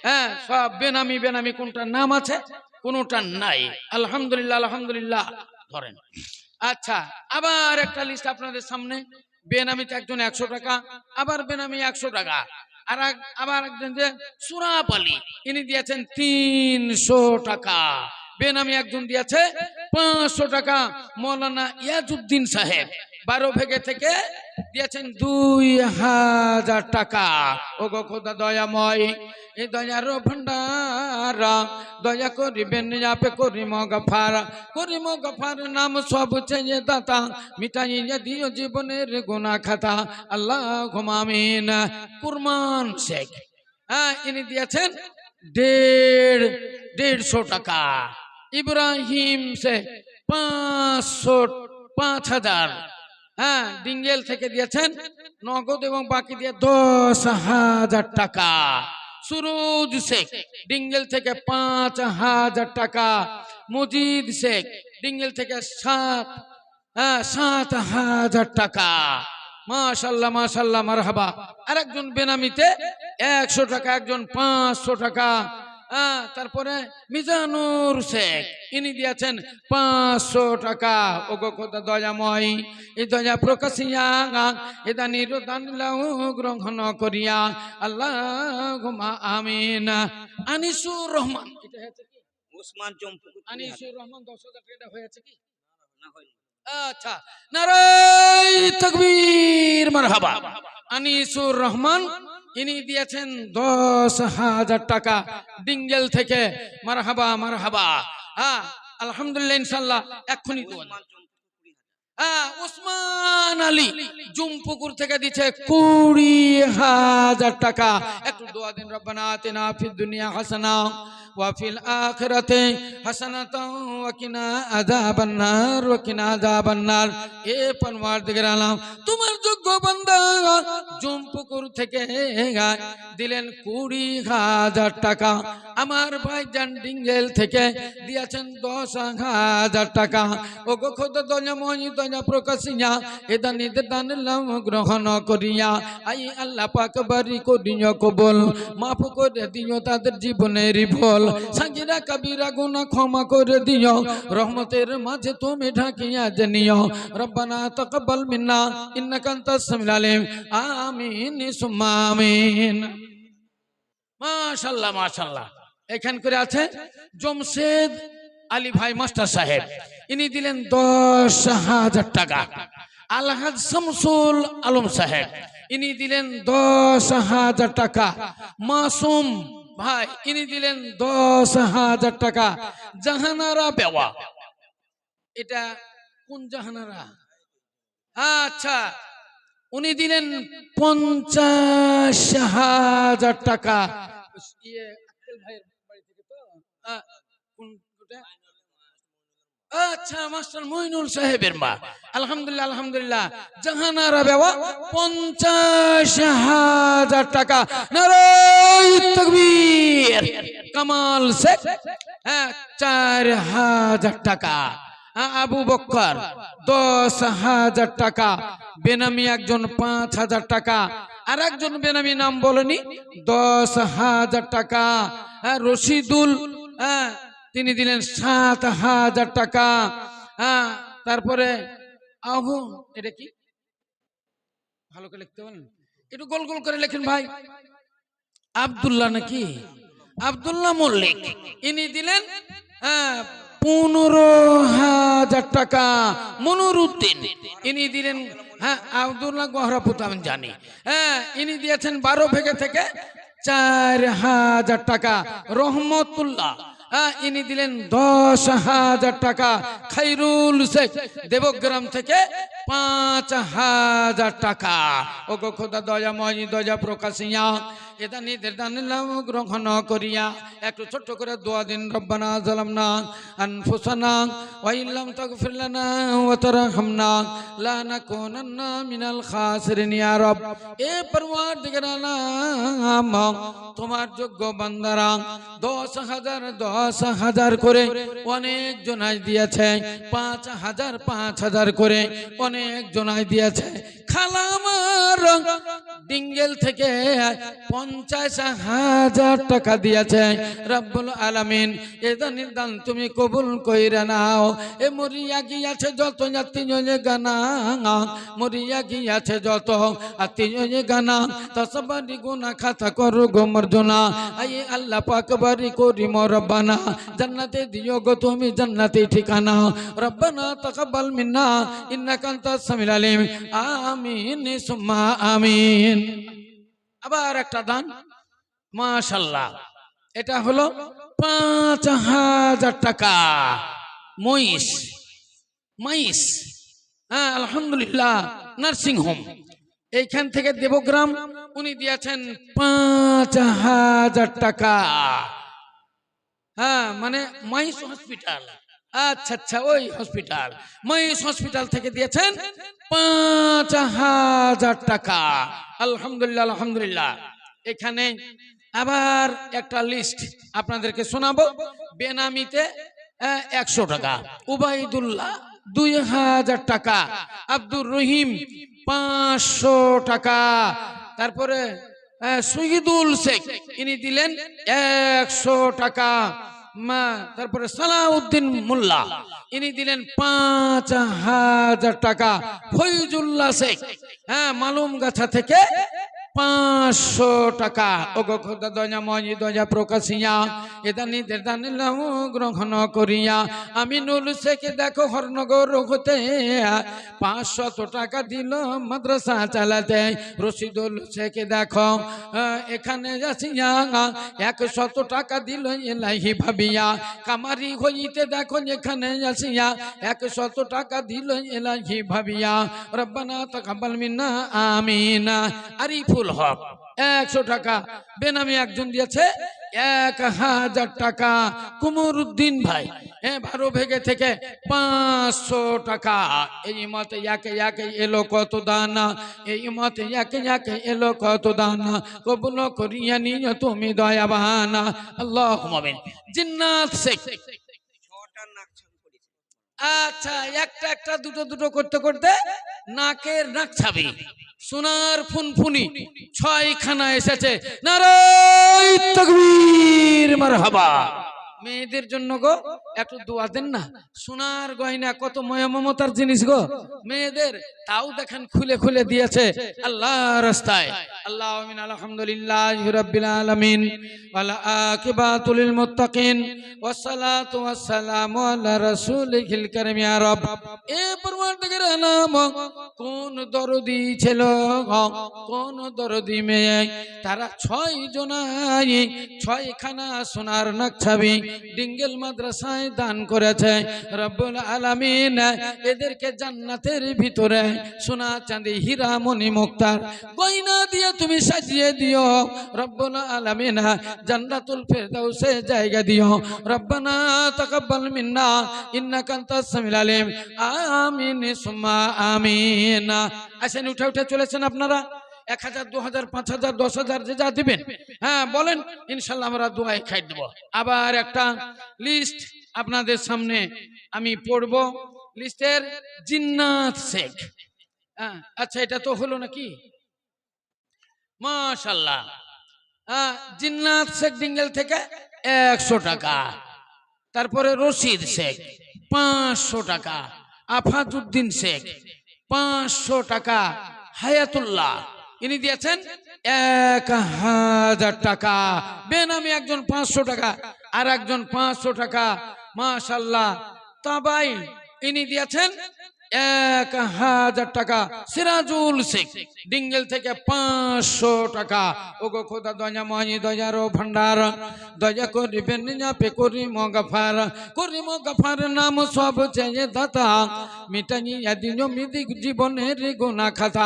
হ্যাঁ, সব বেনামি বেনামি, কোনটার নাম আছে কোনটা নাই। আলহামদুলিল্লাহ আলহামদুলিল্লাহ ধরেন। আচ্ছা, আবার একটা লিস্ট আপনাদের সামনে। বেনামিতে একজন 100 টাকা, আবার বেনামি 100 টাকা। আর আবার একজন যে সুরাব আলী, ইনি দিয়েছেন 300 টাকা। বেনামি একজন দিয়েছে 500 টাকা। মৌলানা ইয়াজউদ্দিন সাহেব 12 ভেগে থেকে দিয়েছেন 2000 টাকা। ওগো খোদা দয়াময়, এই দয়ার ভান্ডার দয়া করিবেন আপে করিম গফার। করিম গফার নাম সব চেয়ে দাতা, মিটাইয়া দিও জীবনের গুনাহ খাতা। আল্লাহুম্মা আমিন। কুরমান শেখ, হ্যাঁ, ইনি দিয়েছেন 150 টাকা। ইব্রাহিম শেখ 5000। হ্যাঁ, ডিঙ্গেল থেকে দিয়েছেন নগদ এবং বাকি দিয়ে 10,000 টাকা। সুরুজ শেখ ডিঙ্গেল থেকে 5,000 টাকা। মজিদ শেখ ডিঙ্গেল থেকে 7,000 টাকা। মাশাআল্লাহ মাশাআল্লাহ মারহাবা। আরেকজন বেনামিতে 100 টাকা, একজন 500 টাকা। তারপরে মিজানুর শেখ, ইনি দিয়েছেন 500 টাকা। ওগো খোদা দয়াময়, এই দয়া প্রকাশিয়া এদা নিরদান লাউ গ্রহণ করিয়া। আল্লাহুম্মা আমিন। আনিসুর রহমান, এটা হয়েছে কি ওসমান চম্পুকুর, আনিসুর রহমান 10,000 টাকা হয়েছে কি না হয়নি? আচ্ছা, নারায়ে তাকবীর মারহাবা। আনিসুর রহমান ইনি দিয়েছেন 10,000 টাকা ডিঙ্গেল থেকে। মারহাবা মারহাবা। হ্যাঁ, আলহামদুলিল্লাহ ইনশাআল্লাহ এক্ষুনি তো। ওসমান আলী জুমপুকুর থেকে দিচ্ছে 20,000 টাকা। একটু দোয়া দিন, রব্বানা আতিনা ফিদ দুনিয়া হাসানা ওয়া ফিল আখিরাতি হাসানাতাও ওয়া কিনা আযাবান্নার ওয়া কিনা আযাবান্নার। এ পরওয়ারদিগার আলম, তোমার যোগ্য বান্দা জুমপুকুর থেকে দিলেন 20,000 টাকা। আমার ভাইজান ডিঙ্গেল থেকে দিয়েছেন 10,000 টাকা। ওগো খোদা দয়াময়, দয়া প্রকাশিয়া এদা নিদান লাউ গ্রহণ করিয়া। আই আল্লাহ পাক বারি করিও কবুল, মাফ করে দিও তাদের জীবনের ভুল। সাগীরা কবিরা গুনাহ ক্ষমা করে দিও, রহমতের মাঝে তুমি ঢাকিয়া জানিও। রব্বানা তাকাব্বাল মিন্না ইন্নাকা আনতাস সামিউল আলিম। আমিন সুম্মা আমিন। মাশাআল্লাহ মাশাআল্লাহ। এখান করে আছে জমশেদ আলী ভাই মাস্টার সাহেব, ইনি দিলেন 10,000 টাকা। আলহাজ শামসুল আলম সাহেব, ইনি দিলেন 10,000 টাকা। মাসুম ভাই, ইনি দিলেন 10,000 টাকা। জাহানারা বেওয়া, এটা কোন জাহানারা? আচ্ছা, উনি দিলেন 50,000 টাকা। আচ্ছা, মাস্টার মইনুল সাহেবের মা। আলহামদুলিল্লাহ আলহামদুলিল্লাহ। জাহানারা বেওয়া 50,000 টাকা। নারায়ে তাকবীর। কামাল শেখ, হ্যাঁ, 4,000 টাকা। আবু বকর 10,000 টাকা। বেনামি একজন 5,000 টাকা। আর একজন বেনামি নাম বলেনি, 10,000 টাকা। রশিদুল, তিনি দিলেন 7,000 টাকা। তারপরে আহু, এটা কি ভালো করে লিখতে পারেন? একটু গোল গোল করে লেখেন ভাই। আব্দুল্লাহ নাকি আব্দুল্লাহ মল্লিক, ইনি দিলেন 15,000 টাকা। মনুরউদ্দিন, ইনি দিলেন, হ্যাঁ, আব্দুল্লাহ গহরাপুত আমি জানি, হ্যাঁ, ইনি দিয়েছেন 12 ভেগে থেকে 4,000 টাকা। রহমতুল্লাহ, ইনি দিলেন 10,000 টাকা। খাইরুল শেখ দেবগ্রাম থেকে 5,000 টাকা। ওগো খোদা দয়াময়, দয়া প্রকাশিয়া এদা নিদান লাউ গ্রহণ করিয়া। একটু ছোট্ট করে দোয়া দিন, রব্বানা যালামনা আনফুসানা ওয়া ইল্লাম তাগফির লানা ওয়া তারহামনা লানাকুনান্না মিনাল খাসিরিন। ইয়া রব, এ পরওয়ারদিগার আলম, তোমার যোগ্য বান্দারা 10,000 করে অনেক জনাই দিয়েছে, 5,000 করে অনেক জনাই দিয়েছে। খালামার ডিঙ্গেল থেকে 50,000 টাকা দিয়েছে রব্বুল আলামিন। এদানির দান তুমি কবুল কইরা নাও। এ মরিয়া গিয়াছে যত আত্মীয় গানা, মরিয়া গিয়াছে যত আত্মীয় গানা, তসবারি গুনা খাতা করো গো মর্জনা। আয়ে আল্লাহ পাক বারি করি রব্বানা, জান্নাতে দিও গো তুমি জান্নাতে ঠিকানা। রব্বানা তাকাব্বাল মিন্না ইন্নাকা আনতাস সামিউল আলিম। আমিন সুম্মা আমিন। আবার একটা দান, মাশাআল্লাহ, এটা হলো 5,000 টাকা। মহিষ, মহিষ, হ্যাঁ আলহামদুলিল্লাহ, নার্সিং হোম এইখান থেকে দেবগ্রাম উনি দিয়েছেন 5,000 টাকা। হ্যাঁ মানে মহিষ হসপিটাল, আচ্ছা আচ্ছা ওই হসপিটাল, মহিষ হসপিটাল থেকে দিয়েছেন 5,000 টাকা। আলহামদুলিল্লাহ আলহামদুলিল্লাহ। এখানে আবার একটা লিস্ট আপনাদেরকে শোনাবো। বেনামিতে 100 টাকা, উবাইদুল্লাহ 2,000 টাকা, আব্দুর রহিম 500 টাকা, তারপরে শহীদুল শেখ ইনি দিলেন 100 টাকা, তারপরে সালাউদ্দিন মোল্লা ইনি দিলেন 5,000 টাকা, ফৈজুল্লাহ শেখ হ্যাঁ মালুমগাছা থেকে 500 টাকা। ওগো খোদা দয়া মজি দয়া প্রকাশিয়া এদানি দেদানি লাউ গ্রহণ করিয়া। আমিনুল শেখ দেখো হরনগর হতে 500 টাকা দিল মাদ্রাসা চালাতে। রশিদুল শেখ দেখো এখানে আসিয়া 100 টাকা দিল এলাহি ভাবিয়া। কামারি হইতে দেখো এখানে আসিয়া 100 টাকা দিল এলাহি ভাবিয়া। রব্বানা তাকাব্বাল মিন্না আমিন। আরিফুল হক 100 টাকা, বেনামি একজন দিয়েছে 1,000 টাকা। কুমরুদ্দিন ভাই 12 ভেগে থেকে 500 টাকা। এই মতে একে একে এলো কত দানা, এই মতে একে একে এলো কত দানা, কবুল করিয়া নিও তুমি দয়াবানা। আল্লাহুম্মা আমিন। জিন্নাত শেখ 6টা নাক ছাবি করেছে। আচ্ছা একটা একটা দুটো দুটো করতে করতে নাকের নাক ছাবি, সোনার ফুনফুনি 6খানা এসেছে। নারায়ে তাকবীর মারহাবা। মেয়েদের জন্য গো একটু দোয়া দেন না, সোনার গয়না কত মমতার জিনিস গো মেয়েদের, তাও দেখেন খুলে খুলে দিয়েছে আল্লাহর রাস্তায়। আল্লাহ আমিন। আলহামদুলিল্লাহি রাব্বিল আলামিন ওয়াল আকিবাতু লিল মুত্তাকিন ওয়াসসালাতু ওয়াসসালামু আলা রাসূলিল কারীম। ইয়া রব, এ পরওয়ারদিগার আলম, কোন দরদি ছিল, কোন দরদি মেয়ে, তারা 6 জনাই 6খানা সোনার নকশাবি ডিঙ্গেল মাদ্রাসায় দান করেছে। রব্বুল আলামিন এদেরকে জান্নাতের ভিতরে সোনা চাঁদি হীরা মণি মুক্তার গয়না দিয়ে তুমি সাজিয়ে দিও রব্বুল আলামিন। জান্নাতুল ফেরদাউসে জায়গা দিও। রব্বানা তাকাব্বাল মিন্না ইন্নাকা আনতাস সামিউল আলিম। আমিন সুম্মা আমিন। আসেন, উঠে উঠে চলেছেন আপনারা। 1,000, 2,000, 5,000, 10,000 যে যা দিবেন, হ্যাঁ বলেন, ইনশাল্লাহ আমরা দোয়ায় খাই দেব। আবার একটা লিস্ট আপনাদের সামনে আমি পড়ব। লিস্টের জিন্নাত শেখ, আচ্ছা এটা তো হলো নাকি, মাশাআল্লাহ। জিন্নাত শেখ ডিঙ্গেল থেকে 100 টাকা, তারপরে রশিদ শেখ 500 টাকা, আফাজউদ্দিন শেখ 500 টাকা, হায়াতুল্লাহ ইনি দিয়েছেন 1,000 টাকা। বেনামি একজন 500 টাকা, আর একজন 500 টাকা, মাশাআল্লাহ। তাবাই ইনি দিয়েছেন 1,000 টাকা। সিরাজুল শেখ ডিঙ্গেল থেকে 500 টাকা। ওগো খোদা দয়া মহি দয়ারো ভান্ডার, দয়া করিবেন পে করিম গফার, করিম গফার নাম সব চেয়ে দাতা, মিটাইয়া দিন মিদিক জীবনের গুনাহ খাতা।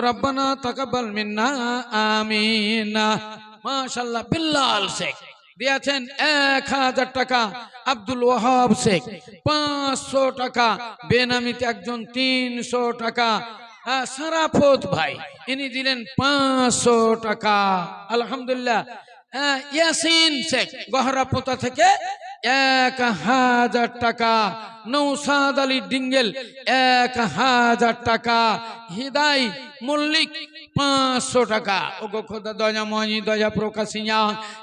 রব্বানা তাকাব্বাল মিন্না আমিন। মাশাআল্লাহ। বিল্লাল শেখ দিয়েছেন 1,000 টাকা। আব্দুল ওয়াহাব শেখ 500 টাকা। বেনামিতে একজন 300 টাকা। সারাফত ভাই ইনি দিলেন 500 টাকা। আলহামদুলিল্লাহ। ইয়াসিন শেখ গহরাপোতা থেকে 1,000 টাকা। নৌসাদ আলী ডিঙ্গেল 1000 টাকা, হৃদয় মল্লিক 500 টাকা। ও গো খোদা দয়াময়ী দয়া প্রকাশিয়া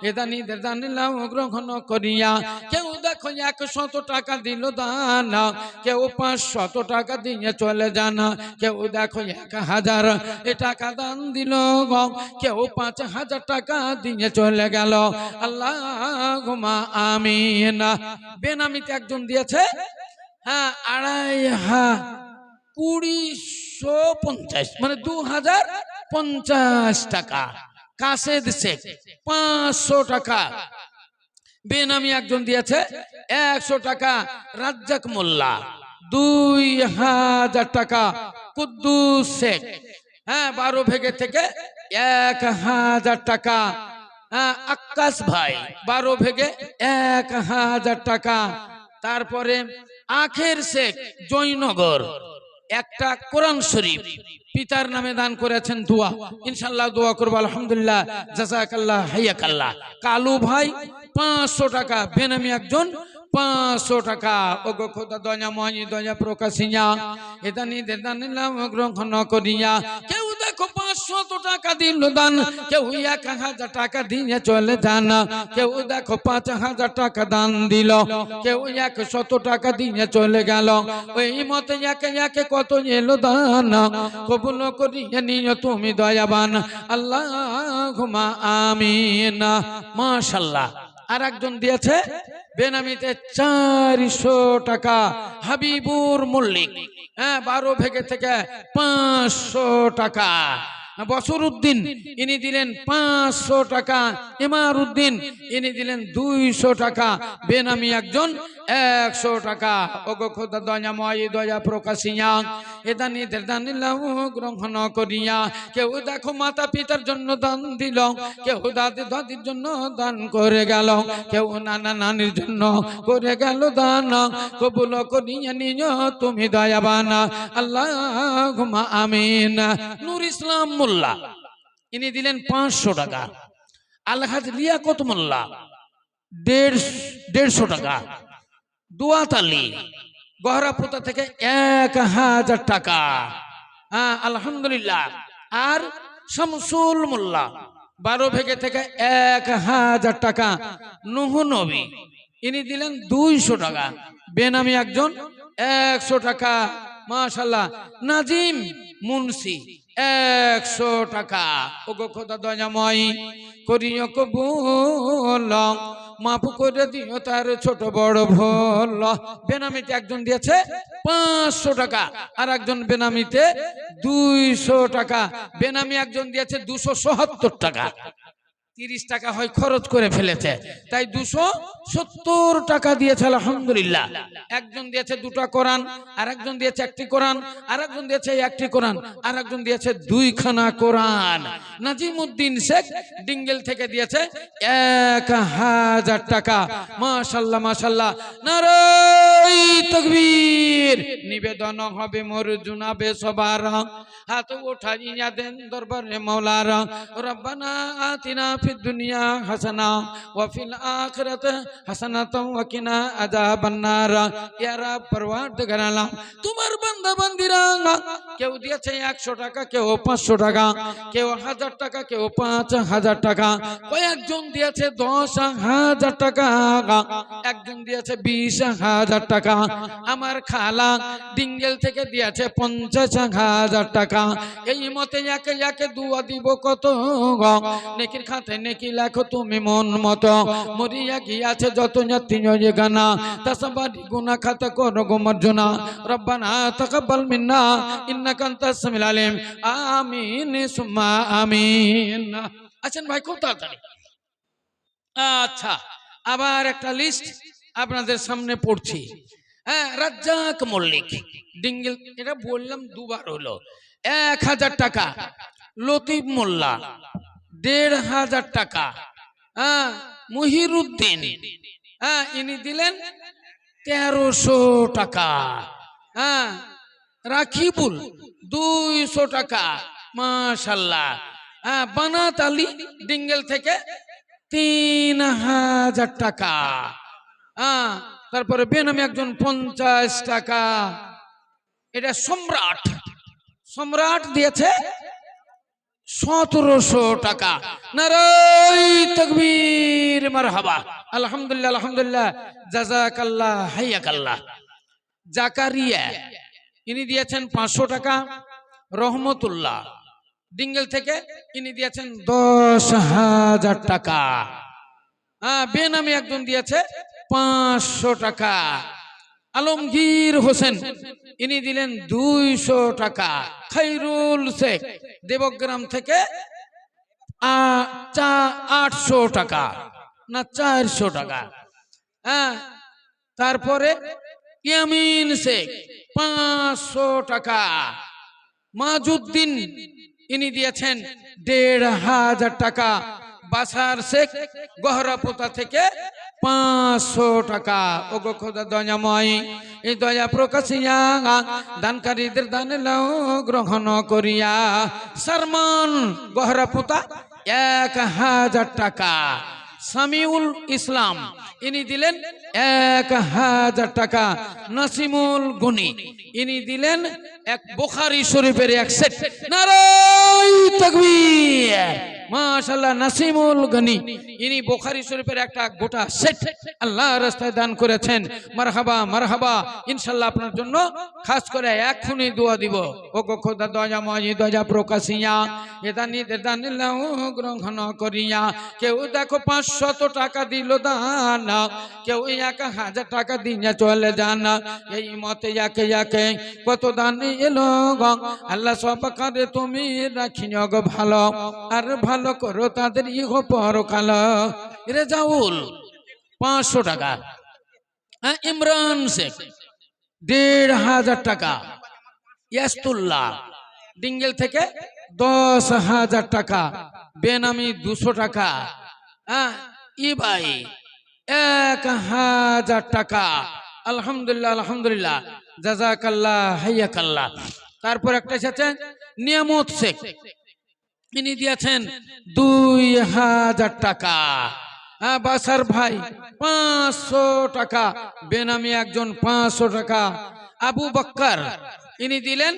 এদানিদের দান লাও গ্রহণ করিয়া। কেউ দেখো 100 টাকা দিল দান, কেউ 500 টাকা দিয়ে চলে যান, কেউ দেখো 1000 টাকা দান দিল, কেউ 5000 টাকা দিয়ে চলে গেল। আল্লাহুম্মা আমিন। বেনামিতে একজন দিয়েছে 2,250 মানে 2050 টাকা। কাসেদ শেখ 500 টাকা। বেনামি একজন দিয়েছে 100 টাকা। রাজ্জাক মোল্লা 2000 টাকা। কুদ্দুস শেখ 12 ভেগে থেকে 1000 টাকা। আক্কাস ভাই 12 ভেগে 1000 টাকা। তারপরে আখের শেখ জয়নগর একটা কোরআন শরীফ পিতার নামে দান করেছেন। দোয়া ইনশাআল্লাহ দোয়া করব। আলহামদুলিল্লাহ, জাযাকাল্লাহ, হাইয়াকাল্লাহ। কালু ভাই 500 টাকা। বেনামি একজন 500 টাকা। ও গো খোদা দয়াময়ী দয়া প্রকাশিয়া এদানিদের দান লাও গ্রহণ করিয়া। কেউ দেখো 500 টাকা দিল দান, কেউ 1000 টাকা দিয়ে চলে যান, কেউ দেখো 5000 টাকা দান দিল, কেউ 100 টাকা দিয়ে চলে গেল। ওই মতে একে একে কত এলো দান, কবুল করিয়ে নিও তুমি দয়াবান। আল্লাহুম্মা আমিন। মাশাআল্লাহ। আর একজন দিয়েছে বেনামিতে 400 টাকা। হাবিবুর মল্লিক 12 ভেগে থেকে 500 টাকা। বসরউদ্দিন ইনি দিলেন 500 টাকা। ইমারউদ্দিন ইনি দিলেন 200 টাকা। বেনামি একজন 100 টাকা। ও গো খোদা দয়াময়ী দয়া প্রকাশিয়া এদানিদের দান লাও গ্রহণ করিয়া। কেউ দেখো মাতা পিতার জন্য দান দিল, কেউ দাদি দাদির জন্য দান করে গেল, কেউ নানা নানির জন্য করে গেল দান, কবুল করিয়া নিও তুমি দয়াবান। আল্লাহুম্মা আমিন। নূর ইসলাম মোল্লা ইনি দিলেন 500 টাকা। আলহাজ লিয়াকত মোল্লা 150 টাকা। দুয়াত আলী গহরাপোতা থেকে 1000 টাকা। আলহামদুলিল্লাহ। আর শামসুল মোল্লা 12 ভেগে থেকে 1000 টাকা। নুহ নবী ইনি দিলেন 200 টাকা। বেনামি একজন 100 টাকা। মাশাআল্লাহ। নাজিম মুন্সি 100 টাকা। ও গো খোদা দয়াময়ী করিও কবুল, মাফ করে দিও তার ছোট বড় ভুল। বেনামিতে একজন দিয়েছে 500 টাকা, আর একজন বেনামিতে 200 টাকা। বেনামি একজন দিয়েছে 277 টাকা। 30 টাকা হয় খরচ করে ফেলেছে, তাই 270 টাকা দিয়েছে। আলহামদুলিল্লাহ। একজন দিয়েছে 2টা কোরআন, আর একজন দিয়েছে 1টি কোরআন, আর একজন দিয়েছে 1টি কোরআন, আর একজন দিয়েছে 2খানা কোরআন। নাজিমউদ্দিন শেখ ডিঙ্গেল থেকে দিয়েছে 1000 টাকা। মাশাআল্লাহ মাশাআল্লাহ। নারায়ে তাকবীর। নিবেদন হবে মোর জুনাবে সবার, হাত উঠাইয়া দেন দরবারে মাওলার। রব্বানা আতিনা ফিদ দুনিয়া হাসানা ওয়া ফিল আখিরাতি হাসানাতাও ওয়া কিনা আযাবান নার। ইয়া রাব পরওয়ারদিগার আলম, তোমার বান্দা বান্দিরা কেউ দিয়েছে 100 টাকা, কেউ 500 টাকা, কেউ 1000 টাকা, কেউ 5000 টাকা, কয়েকজন দিয়েছে 10,000 টাকা, একজন দিয়েছে 20,000 টাকা। আমার খালা ডিঙ্গেল থেকে দিয়েছে 50,000 টাকা। এই মতে একে একে দুয়া দিব কত, নেকির খাতে নেকি লেখো তুমি মন মতো। মরিয়া গিয়াছে যত জাতি গানা, তাসাবারি গুনাহ খাতা করো গো মার্জনা। রব্বানা তাকাব্বাল মিন্না ইন্নাকা আনতাস সামিউল আলিম। আমিন সুম্মা আমিন। আছেন ভাই খুব তাড়াতাড়ি। আচ্ছা, আবার একটা লিস্ট আপনাদের সামনে পড়ছি। রাজ্জাক মল্লিক ডিঙ্গেল, এটা বললাম দুবার হলো, 1000 টাকা। লতিফ মোল্লা 1500 টাকা। মুহিরউদ্দিন ইনি দিলেন 1300 টাকা। রাকিবুল 200 টাকা। মাশাআল্লাহ। বানাত আলী ডিঙ্গেল থেকে 3000 টাকা। তারপরে বেনামি একজন 50 টাকা। এটা সম্রাট, সম্রাট দিয়েছে 1700 টাকা। নারায়ে তাকবীর, মারহাবা, আলহামদুলিল্লাহ আলহামদুলিল্লাহ, জাযাকাল্লাহ হাইয়াকাল্লাহ। জাকারিয়া ইনি দিয়েছেন 500 টাকা। রহমতুল্লাহ ডিঙ্গেল থেকে ইনি দিয়েছেন 10,000 টাকা। বেনামি একজন দিয়েছে 500 টাকা। আলমগীর হোসেন ইনি দিলেন 200 টাকা। খাইরুল শেখ দেবগ্রাম থেকে 800 টাকা না 400 টাকা। তারপরে ইয়ামিন শেখ 500 টাকা। মাজুদ্দিন ইনি দিয়েছেন 1,500 টাকা। বাসার শেখ গহরাপোতা থেকে 500 টাকা। ওগো খোদা দয়াময়, এই দয়া প্রকাশিয়া দানকারীদের দান লও গ্রহণ করিয়া। সারমান গহরাপোতা 1000 টাকা। সামিউল ইসলাম ইনি দিলেন 1000 টাকা। নাসিমুল গনি ইনি দিলেন এক বুখারী শরীফের এক সেট। নারায়ে তাকবীর, মাশাআল্লাহ। নাসিমুল গনি ইনি বুখারী শরীফের একটা গোটা সেট আল্লাহর রাস্তায় দান করেছেন। মারহাবা মারহাবা, ইনশাআল্লাহ আপনার জন্য খাস করে এখনই দোয়া দিব। ওগো খোদা দয়াময়, দয়া প্রকাশিয়া এদানিদের দান লও গ্রহণ করিয়া। কেউ দেখো 500 টাকা দিল দান, কেউ 1000 টাকা দিয়ে চলে যান। এই মতে একে একে কত দান এলো গো। আল্লাহ সব কারে তুমি রাখিও গো ভালো, আর ভালো করো তাদের ইহ পরকাল। রেজাউল 500 টাকা। ইমরান শেখ 1,500 টাকা। ইয়াসতুল্লাহ ডিঙ্গেল থেকে 10,000 টাকা। বেনামি 200 টাকা। ইবাই 1000 টাকা। আলহামদুলিল্লাহ আলহামদুলিল্লাহ, জাযাকাল্লাহ হাইয়াকাল্লাহ। তারপর একটা এসেছে নিয়ামত শেখ, ইনি দিয়েছেন 2000 টাকা। বাসার ভাই 500 টাকা। বেনামি একজন 500 টাকা। আবু বক্কর ইনি দিলেন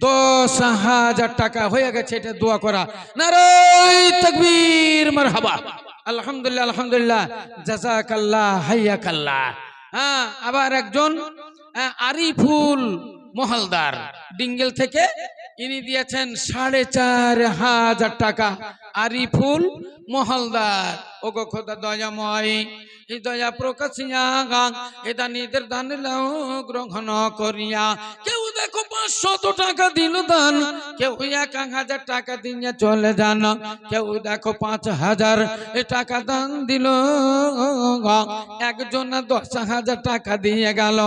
10,000 টাকা। হয়ে গেছে, এটা দোয়া করা। নারায়ে তাকবীর, মারহাবা, আলহামদুলিল্লাহ আলহামদুলিল্লাহ, জাযাকাল্লাহ হাইয়াকাল্লাহ। আবার একজন আরিফুল মহলদার ডিঙ্গেল থেকে ইনি দিয়েছেন 4,500 টাকা। আরিফুল মহলদার, ওগো খোদা দয়াময়, এই দয়া প্রকাশিয়া এটা নিদের দান লও গ্রহণ করিয়া। কেউ দেখো 500 টাকা দিল দান, কেউ 1000 টাকা দিয়ে চলে যান, কেউ দেখো 5,000 টাকা দান দিল। একজন 10,000 টাকা দিয়ে গেল।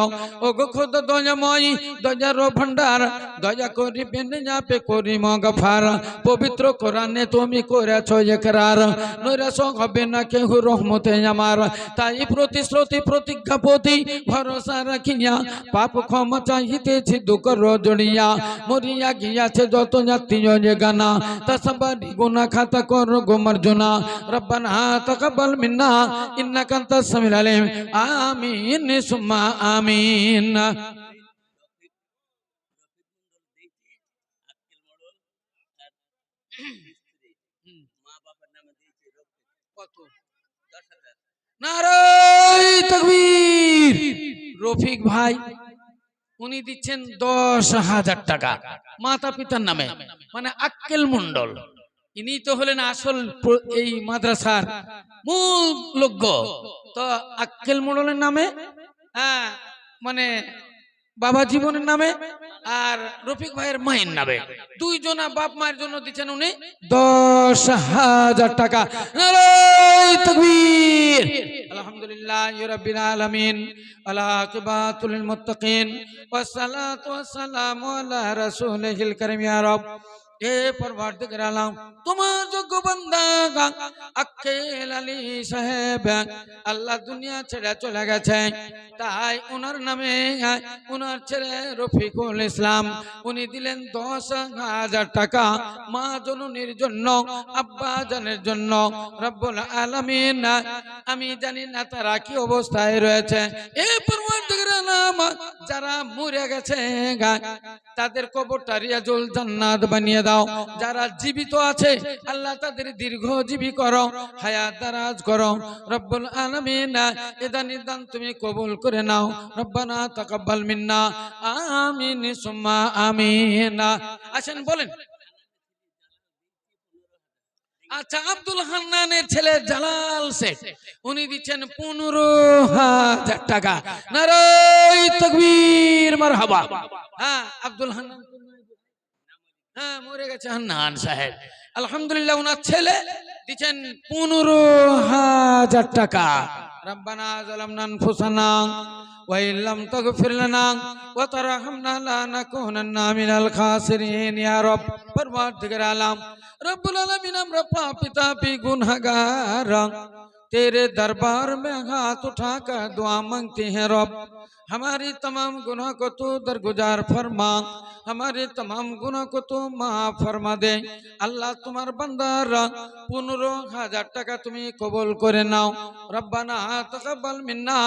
ওগো খোদা দয়াময়, দয়ার ভান্ডার, দয়া করিবেন আপে করি মগফার। পবিত্র কোরআনে তুমি করেছ ইকরার, নৈরাশ হবে না কেউ রহমতে আমার। তাই প্রতিশ্রুতি প্রতিজ্ঞা প্রতি ভরসা রাখিয়া পাপ ক্ষমা চাইতেছি দুঃখ রজড়িয়া। মরিয়া গিয়াছে যত জাতীয় গানা, তা সবারই গুনাহ খাতা কর গো মার্জনা। রব্বানা তাকাব্বাল মিন্না ইন্নাকা আনতাস সামিউল আলিম। আমিন সুম্মা আমিন। নারায়ে তাকবীর। রফিক ভাই উনি দিচ্ছেন 10,000 টাকা মাতা পিতার নামে, মানে আক্কেল মন্ডল। ইনি তো হলেন আসল এই মাদ্রাসার মূল লোক। তো আক্কেল মন্ডলের নামে, মানে বাবা জীবনের নামে আর রফিক ভাইয়ের মায়ের নামে, দুইজনা বাপ মায়ের জন্য দিচ্ছেন উনি 10,000 টাকা। নারায়ে তাকবীর, আলহামদুলিল্লাহি রাব্বিল আলামিন, ওয়াল আকিবাতু লিল মুত্তাকিন, ওয়াসসালাতু ওয়াসসালামু আলা রাসূলিল কারীম। ইয়া রাব, এ পরওয়ারদিগার আলম, তোমার যোগ্য বান্দা আক্কেল আলী সাহেব আল্লাহ দুনিয়া ছেড়ে চলে গেছে, তাই ওনার নামে ওনার ছেলে রফিকুল ইসলাম উনি দিলেন 10,000 টাকা মা জননীর জন্য, আব্বা জানের জন্য। রব্বুল আলামিন আমি জানি না তারা কি অবস্থায় রয়েছে। এ পরওয়ারদিগার আলম, যারা মরে গেছে তাদের কবরটা রিয়াজুল জান্নাত বানিয়ে দাও। যারা জীবিত আছে আল্লাহ তাদের দীর্ঘজীবী করো, হায়াত দারাজ করো রব্বুল আলামিন। এদান নিদান তুমি কবুল করে নাও। রব্বানা তাকাব্বাল মিন্না, আমিন সুম্মা আমিন। আসেন বলেন। আচ্ছা, আব্দুল হান্নানের ছেলে জালাল শেখ, উনি দিচ্ছেন 15,000 টাকা। নারায়ে তাকবীর, মারহাবা। হ্যাঁ, আব্দুল হান্নান, হ্যাঁ মরে গেছে হান্নান সাহেব। আলহামদুলিল্লাহ, ওনার ছেলে দিচ্ছেন 15,000 টাকা। রব্বানা যালামনা আনফুসানা ওয়া ইল্লাম তাগফির লানা ওয়া তারহামনা লানাকুনান্না মিনাল খাসিরিন। ইয়া রব, পরওয়ারদিগার আলম রব্বুল আলামিন, আমরা পাপী তাপী गुनहगार तेरे दरबार में हाथ उठाकर दुआ मांगते हैं रब। हमारी तमाम गुनाह को तू दरगुजार फरमा, हमारे तमाम गुनाह को तू माफ फरमा दे। अल्लाह तुम्हार बंदार 15,000 টাকা তুমি কবুল করে নাও। রব্বানা তাকাব্বাল মিন্না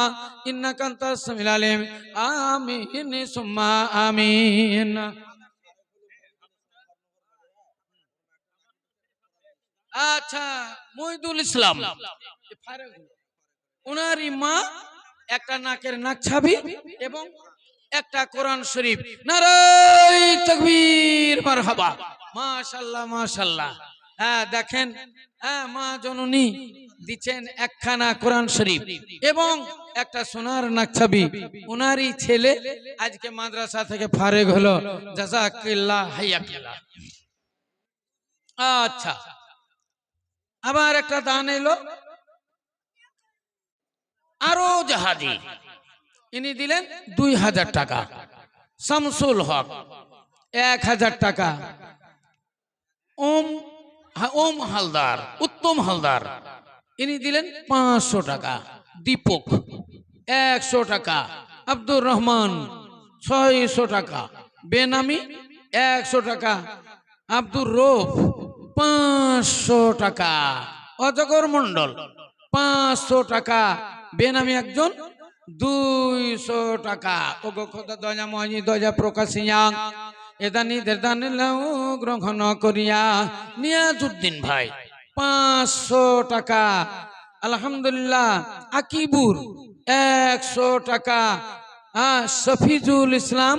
ইন্নাকা আনতাস সামিউল আলিম, আমিন সুম্মা আমিন। আচ্ছা, মহিদুল ইসলাম, ওনারই মা একটা নাকের নাক ছাবি এবং একটা কোরআন শরীফ। নারায়ে তাকবীর, মারহাবা। মাশাআল্লাহ মাশাআল্লাহ। হ্যাঁ দেখেন, হ্যাঁ মা জননী দিচ্ছেন একখানা কোরআন শরীফ এবং একটা সোনার নাক ছাবি। ওনারই ছেলে আজকে মাদ্রাসা থেকে ফারেগ হলো, জাযাকাল্লাহ হাইয়াকাল্লাহ। আচ্ছা, আবার একটা দান এলো আরো জাহাদি, ইনি দিলেন 2,000 টাকা। শামসুল হক 1,000 টাকা। ওম হালদার, উত্তম হালদার, ইনি দিলেন 500 টাকা। দীপক 100 টাকা। আব্দুর রহমান 600 টাকা। বেনামি 100 টাকা। আব্দুর রৌফ 500 টাকা। অজগর মন্ডল 500 টাকা। বেনামি একজন 200 টাকা। ওগো খোদা দয়া মহি দয়া প্রকাশিয়া এদানি দেদান লাউ গ্রহণ করিয়া। নিয়াজউদ্দিন ভাই 500 টাকা। আলহামদুলিল্লাহ। আকিবুর 100 টাকা। শফিজুল ইসলাম